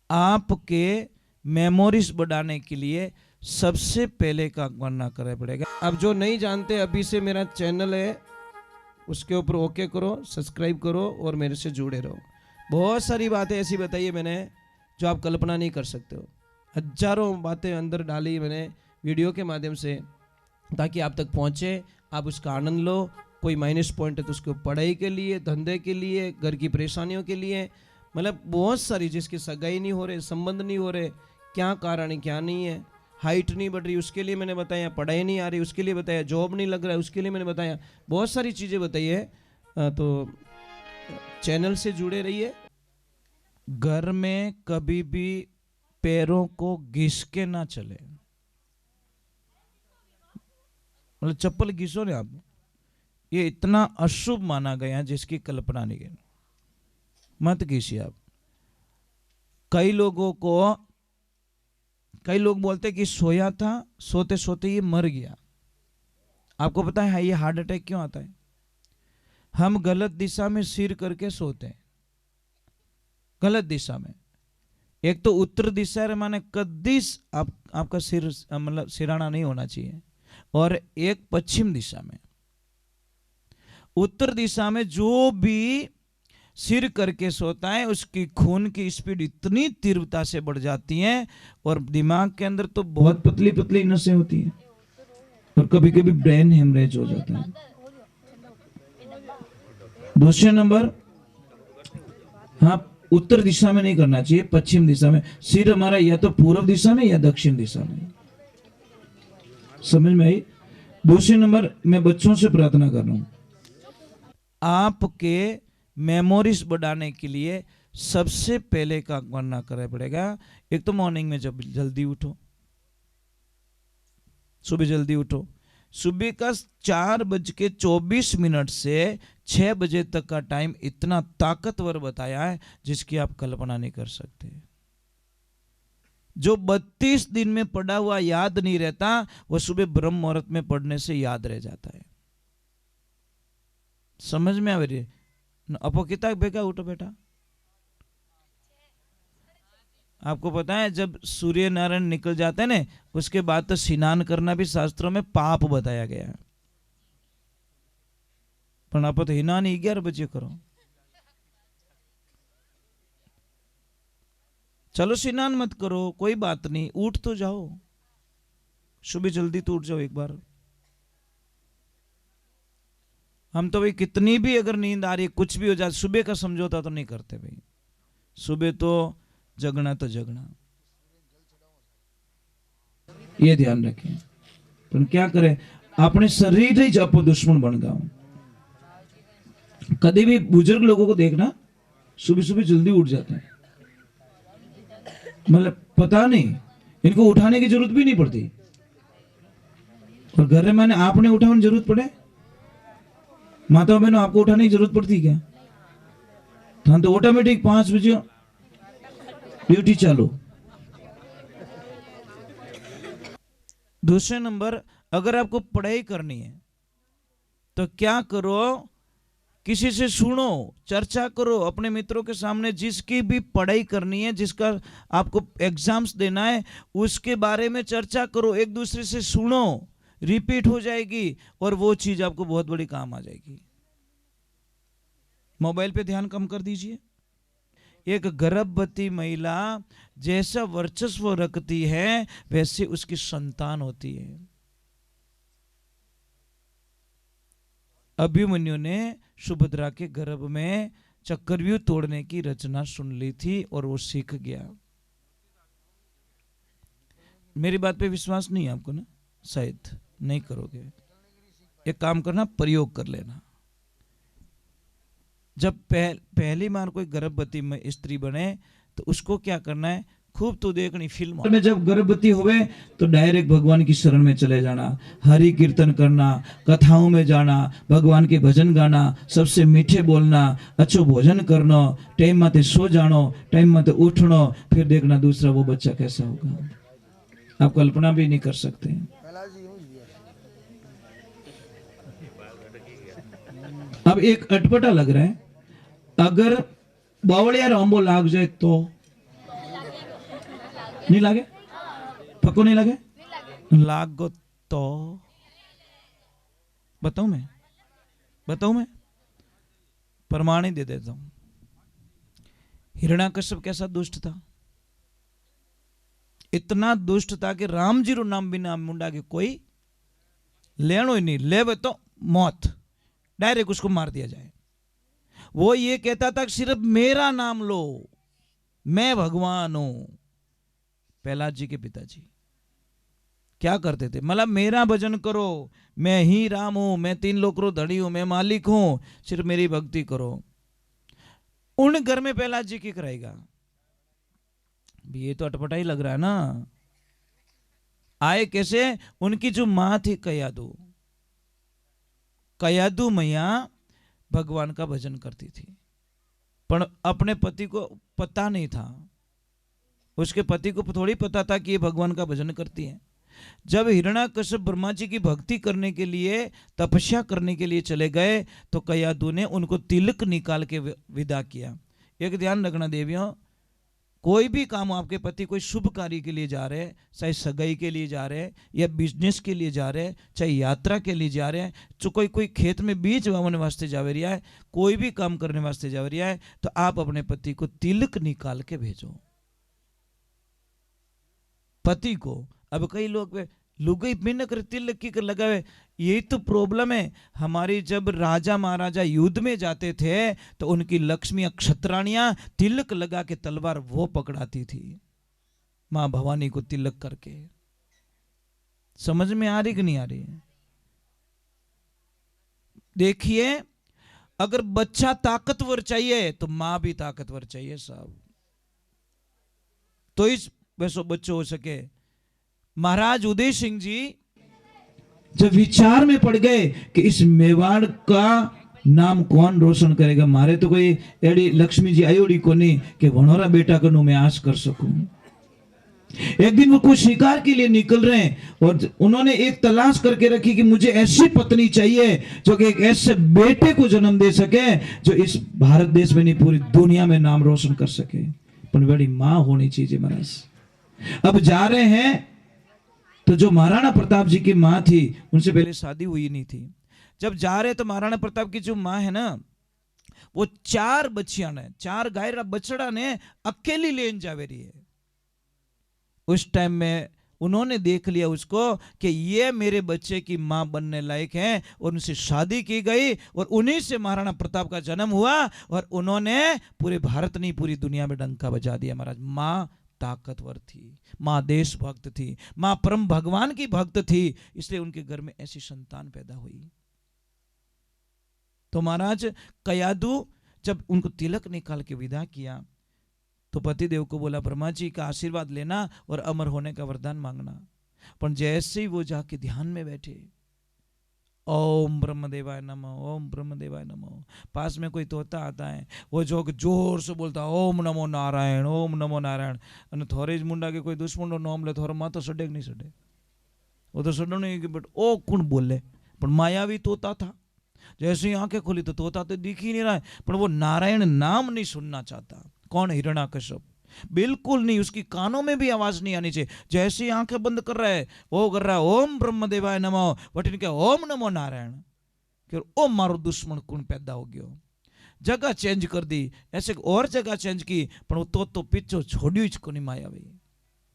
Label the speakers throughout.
Speaker 1: आपके मेमोरीज बढ़ाने के लिए सबसे पहले काम करना पड़ेगा।
Speaker 2: अब जो नहीं जानते, अभी से मेरा चैनल है उसके ऊपर ओके करो, सब्सक्राइब करो और मेरे से जुड़े रहो। बहुत सारी बातें ऐसी बताई है मैंने जो आप कल्पना नहीं कर सकते हो। हजारों बातें अंदर डाली मैंने वीडियो के माध्यम से, ताकि आप तक पहुंचे, आप उसका आनंद लो। कोई माइनस पॉइंट है तो उसको पढ़ाई के लिए, धंधे के लिए, घर की परेशानियों के लिए, मतलब बहुत सारी, जिसकी सगाई नहीं हो रहे, संबंध नहीं हो रहे, क्या कारण है क्या नहीं है, हाइट नहीं बढ़ रही उसके लिए मैंने बताया, पढ़ाई नहीं आ रही उसके लिए बताया, जॉब नहीं लग रहा है उसके लिए मैंने बताया, बहुत सारी चीज़ें बताई है। तो चैनल से जुड़े रहिए।
Speaker 1: घर में कभी भी पैरों को घिस के ना चले, मतलब चप्पल घिसो ना आप, ये इतना अशुभ माना गया जिसकी कल्पना नहीं है। मत घिसिए आप। कई लोग बोलते कि सोया था, सोते सोते ये मर गया। आपको पता है ये हार्ट अटैक क्यों आता है? हम गलत दिशा में सिर करके सोते हैं, गलत दिशा में। एक तो उत्तर दिशा रे माने कदीस आपका सिर मतलब सिराना नहीं होना चाहिए, और एक पश्चिम दिशा में। उत्तर दिशा में जो भी सिर करके सोता है उसकी खून की स्पीड इतनी तीव्रता से बढ़ जाती है, और दिमाग के अंदर तो बहुत पतली पतली नसें होती हैं, और कभी कभी ब्रेन हेमरेज हो जाता है। दूसरे नंबर, हाँ, उत्तर दिशा में नहीं करना चाहिए, पश्चिम दिशा में। सिर हमारा या तो पूर्व दिशा में या दक्षिण दिशा में। समझ में आई? दूसरे नंबर, मैं बच्चों से प्रार्थना कर रहा हूं, आपके मेमोरीज बढ़ाने के लिए सबसे पहले काम करना पड़ेगा। एक तो मॉर्निंग में जब जल्दी उठो, सुबह जल्दी उठो। सुबह का 4:24 से 6 बजे तक का टाइम इतना ताकतवर बताया है जिसकी आप कल्पना नहीं कर सकते। जो 32 दिन में पढ़ा हुआ याद नहीं रहता, वह सुबह ब्रह्म मुहूर्त में पढ़ने से याद रह जाता है। समझ में आ रही? अपो कितना बेगा उठो बेटा। आपको पता है जब सूर्य नारायण निकल जाते हैं ना, उसके बाद तो स्नान करना भी शास्त्रों में पाप बताया गया है। पर आप तो हिना नहीं 11 बजे करो। चलो स्नान मत करो, कोई बात नहीं, उठ तो जाओ, सुबह जल्दी तो उठ जाओ एक बार। हम तो भाई कितनी भी अगर नींद आ रही, कुछ भी हो जाए, सुबह का समझौता तो नहीं करते भाई। सुबह तो जगना तो जगना, ये ध्यान रखें। पर क्या करें, अपने शरीर ही जब दुश्मन बन गया। कभी भी बुजुर्ग लोगों को देखना, सुबह सुबह जल्दी उठ जाते हैं, मतलब पता नहीं, इनको उठाने की जरूरत भी नहीं पड़ती। और घर में मैंने आपने उठाने की जरूरत पड़े? माता बहनों, आपको उठाने की जरूरत पड़ती क्या? हाँ, तो ऑटोमेटिक 5 बजे ड्यूटी चालू। दूसरे नंबर, अगर आपको पढ़ाई करनी है तो क्या करो, किसी से सुनो, चर्चा करो अपने मित्रों के सामने। जिसकी भी पढ़ाई करनी है, जिसका आपको एग्जाम्स देना है, उसके बारे में चर्चा करो, एक दूसरे से सुनो, रिपीट हो जाएगी और वो चीज आपको बहुत बड़ी काम आ जाएगी। मोबाइल पे ध्यान कम कर दीजिए। एक गर्भवती महिला जैसा वर्चस्व रखती है वैसे उसकी संतान होती है। अभिमन्यु ने सुभद्रा के गर्भ में चक्रव्यूह तोड़ने की रचना सुन ली थी और वो सीख गया। मेरी बात पे विश्वास नहीं है आपको ना? शायद नहीं करोगे। एक काम करना, प्रयोग कर लेना। जब पहली बार कोई गर्भवती स्त्री बने तो उसको क्या करना है, खूब तो देखनी फिल्म में। जब गर्भवती हुए तो डायरेक्ट भगवान की शरण में चले जाना, हरि कीर्तन करना, कथाओं में जाना, भगवान के भजन गाना, सबसे मीठे बोलना, अच्छो भोजन करना, टाइम माते सो जानो, टाइम माते उठनो, फिर देखना दूसरा वो बच्चा कैसा होगा। आप कल्पना भी नहीं कर सकते। अब एक अटपटा लग रहा है, अगर बावड़िया रामबो लाग जाए तो नहीं लागे? पक्को नहीं लगे? लागो तो बताऊं मैं प्रमाण ही दे देता हूं। हिरण्याकश्यप कैसा दुष्ट था, इतना दुष्ट था कि राम जी रो नाम बिना मुंडा के कोई लेनो ही नहीं, लेवे तो मौत, डायरेक्ट उसको मार दिया जाए। वो ये कहता था कि सिर्फ मेरा नाम लो, मैं भगवान हूं। प्रहलाद जी के पिताजी क्या करते थे, मतलब मेरा भजन करो, मैं ही राम हूं, मैं 3 लोक रो धड़ी हूं, मैं मालिक हूं, सिर्फ मेरी भक्ति करो। उन घर में प्रहलाद जी की कराएगा, ये तो अटपटा ही लग रहा है ना। आए कैसे, उनकी जो मां थी कयादू मैया भगवान का भजन करती थी, पर अपने पति को पता नहीं था, उसके पति को थोड़ी पता था कि ये भगवान का भजन करती है। जब हिरण्याकश्यप ब्रह्मा जी की भक्ति करने के लिए, तपस्या करने के लिए चले गए, तो कयादू ने उनको तिलक निकाल के विदा किया। एक ध्यान रखना देवियों, कोई भी काम आपके पति कोई शुभ कार्य के लिए जा रहे हैं, चाहे सगाई के लिए जा रहे हैं या बिजनेस के लिए जा रहे हैं, चाहे यात्रा के लिए जा रहे हैं, जो कोई खेत में बीज वावने वास्ते जा रहा है, कोई भी काम करने वास्ते जा रहा है, तो आप अपने पति को तिलक निकाल के भेजो, पति को। अब कई लोग लुगाई पिन कर तिलक की कर लगावे, यही तो प्रॉब्लम है हमारी। जब राजा महाराजा युद्ध में जाते थे तो उनकी लक्ष्मी क्षत्राणियां तिलक लगा के तलवार वो पकड़ाती थी, मां भवानी को तिलक करके। समझ में आ रही कि नहीं आ रही है? देखिए, अगर बच्चा ताकतवर चाहिए तो मां भी ताकतवर चाहिए साहब, तो इस वैसो बच्चों हो सके। महाराज उदय सिंह जी जब विचार में पड़ गए कि इस मेवाड़ का नाम कौन रोशन करेगा, मारे तो कोई एडी लक्ष्मी जी आयोड़ी को नहीं कि वनोरा बेटा कनु मैं आश कर सकूं। एक दिन वो कुछ शिकार के लिए निकल रहे हैं और उन्होंने एक तलाश करके रखी कि मुझे ऐसी पत्नी चाहिए जो कि एक ऐसे बेटे को जन्म दे सके जो इस भारत देश में नहीं पूरी दुनिया में नाम रोशन कर सके, पर बड़ी मां होनी चाहिए महाराज। अब जा रहे हैं तो जो महाराणा प्रताप जी की मां थी, उनसे पहले शादी हुई नहीं थी। जब जा रहे तो महाराणा प्रताप की जो मां है ना, वो 4 बच्चियां ने, 4 गाय बछड़ा ने अकेली लेन जावे रही है। उस टाइम में उन्होंने देख लिया उसको कि ये मेरे बच्चे की मां बनने लायक है, और उनसे शादी की गई और उन्हीं से महाराणा प्रताप का जन्म हुआ, और उन्होंने पूरे भारत नहीं पूरी दुनिया में डंका बजा दिया महाराज। मां ताकतवर थी, मां देशभक्त थी, मां परम भगवान की भक्त थी, इसलिए उनके घर में ऐसी संतान पैदा हुई। तो महाराज कयादू जब उनको तिलक निकाल के विदा किया तो पतिदेव को बोला ब्रह्मा जी का आशीर्वाद लेना और अमर होने का वरदान मांगना। पर जैसे ही वो जाके ध्यान में बैठे, ओम ब्रह्मदेवाय नमः, ओम ब्रह्मदेवाय नमः, पास में कोई तोता आता है, वो जो जोर से बोलता ओम नमो नारायण, ओम नमो नारायण, અને થોરે જ મુંડા કે કોઈ દુશ્મનનો નામ લે થોરો માં તો સડે કે નહીં સડે, वो तो सडो नहीं कि बट ओ कौन बोले, पर मायावी तोता था। जैसे ही आंखें खोली तो तोता तो दिख ही नहीं रहा है, पर वो नारायण नाम नहीं सुनना चाहता। कौन? हिरण्याकश्यप। बिल्कुल नहीं, उसकी कानों में भी आवाज नहीं आनी चाहिए। जैसे ही आंखें बंद कर रहा है, वो कर रहा है ओम ब्रह्मदेवाय नमः, बट इनके ओम नमो नारायण, कि ओ मारो दुश्मन कौन पैदा हो गयो। जगह चेंज कर दी, ऐसे और जगह चेंज की, पर वो तो पीछो छोड़ी को नहीं मायावी।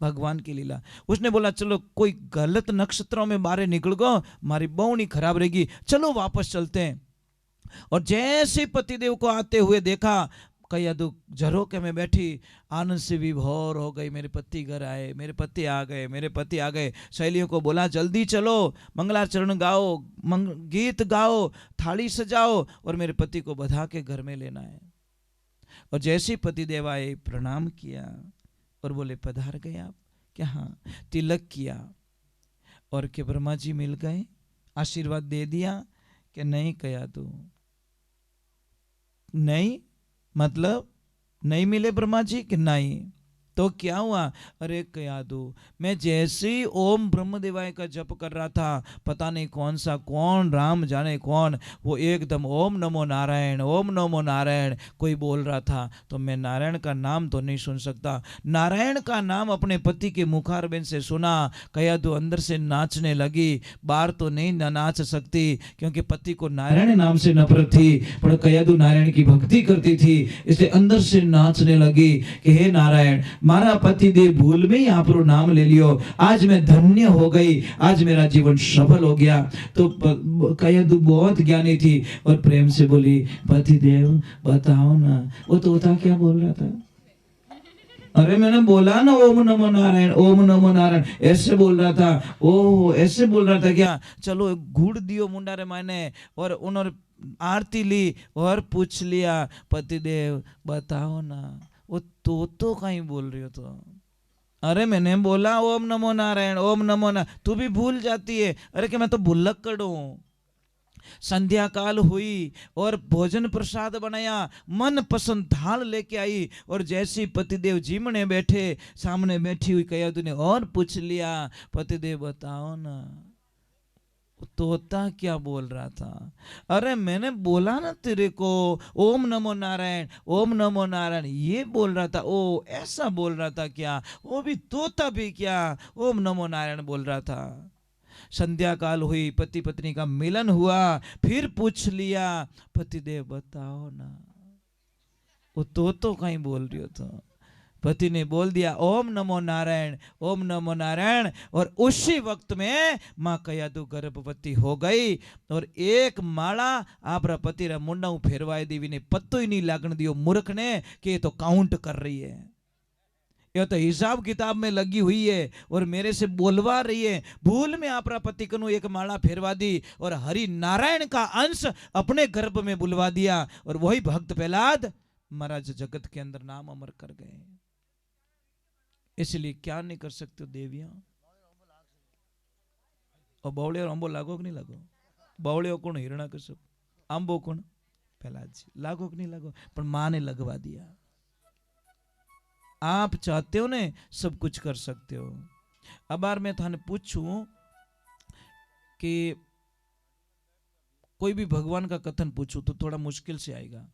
Speaker 1: भगवान की लीला। उसने बोला चलो कोई गलत नक्षत्रों में बाहर निकल गो, हमारी बहुनी खराब रहेगी, चलो वापस चलते हैं। और जैसे पतिदेव को आते हुए देखा, कयादू झरोके में बैठी आनंद से विभोर हो गई। मेरे पति घर आए, मेरे पति आ गए, मेरे पति आ गए। सहेलियों को बोला जल्दी चलो, मंगलाचरण गाओ, गीत गाओ, थाली सजाओ और मेरे पति को बधा के घर में लेना है। और जैसे पतिदेव आए, प्रणाम किया और बोले पधार गए आप क्या? हाँ। तिलक किया और के ब्रह्मा जी मिल गए, आशीर्वाद दे दिया कि नहीं कयादू, नहीं मतलब नहीं मिले ब्रह्मा जी कि नहीं, तो क्या हुआ, अरे कयादू, मैं जैसे ही ओम ब्रह्मदेवाय का जप कर रहा था, पता नहीं कौन राम जाने कौन, वो एकदम ओम नमो नारायण, ओम नमो नारायण कोई बोल रहा था। तो मैं नारायण का नाम तो नहीं सुन सकता, नारायण का नाम अपने पति के मुखारबिंद से सुना। कयादू अंदर से नाचने लगी, बाहर तो नहीं नाच सकती क्योंकि पति को नारायण नाम से नफरत थी, पर कयादू नारायण की भक्ति करती थी, इसलिए अंदर से नाचने लगी कि हे नारायण, मारा पति देव भूल में ही आपरो नाम ले लियो, आज मैं धन्य हो गई, आज मेरा जीवन सफल हो गया। तो कयादू बहुत ज्ञानी थी और प्रेम से बोली, पति देव बताओ ना, वो तोता क्या बोल रहा था? अरे मैंने बोला ना ओम नमो नारायण, ओम नमो नारायण, ऐसे बोल रहा था। ओह ऐसे बोल रहा था क्या? चलो घूड़ दियो मुंडारे मायने, और उन्होंने आरती ली और पूछ लिया, पतिदेव बताओ ना, वो तो कहीं बोल रही हो? तो अरे मैंने बोला ओम नमो नारायण, ओम नमो नारायण, तू भी भूल जाती है। अरे कि मैं तो भुलक्कड़ हूँ। संध्या काल हुई और भोजन प्रसाद बनाया, मन पसंद थाल लेके आई, और जैसे पतिदेव जीमने बैठे, सामने बैठी हुई कयादू ने और पूछ लिया, पतिदेव बताओ ना, तोता क्या बोल रहा था? अरे मैंने बोला ना तेरे को ओम नमो नारायण, ओम नमो नारायण, ये बोल रहा था। ओ ऐसा बोल रहा था क्या? वो भी तोता भी क्या ओम नमो नारायण बोल रहा था? संध्या काल हुई, पति पत्नी का मिलन हुआ, फिर पूछ लिया, पतिदेव बताओ ना, वो तो कहीं बोल रही हो? तो पति ने बोल दिया ओम नमो नारायण, ओम नमो नारायण, और उसी वक्त में मां कयादू गर्भवती हो गई। और एक माला आपरा पति रा मुंडा फेरवाई देवी ने पत्तो ही नहीं लागण दियो मूर्ख ने कि ये तो काउंट कर रही है, यह तो हिसाब किताब में लगी हुई है और मेरे से बोलवा रही है। भूल में आपरा पति कनु एक माला फेरवा दी और हरि नारायण का अंश अपने गर्भ में बुलवा दिया, और वही भक्त प्रहलाद महाराज जगत के अंदर नाम अमर कर गए। इसलिए क्या नहीं कर सकते हो देवियां? और बावड़े और अंबो लागो कि नहीं लागो? बावड़े कौन? हिरण्यकश्यप। अंबो कौन? प्रहलाद जी। लागो कि नहीं लागो? पर मां ने लगवा दिया। आप चाहते हो ने सब कुछ कर सकते हो। अब बार मैं थाने पूछूं कि कोई भी भगवान का कथन पूछूं तो थोड़ा मुश्किल से आएगा।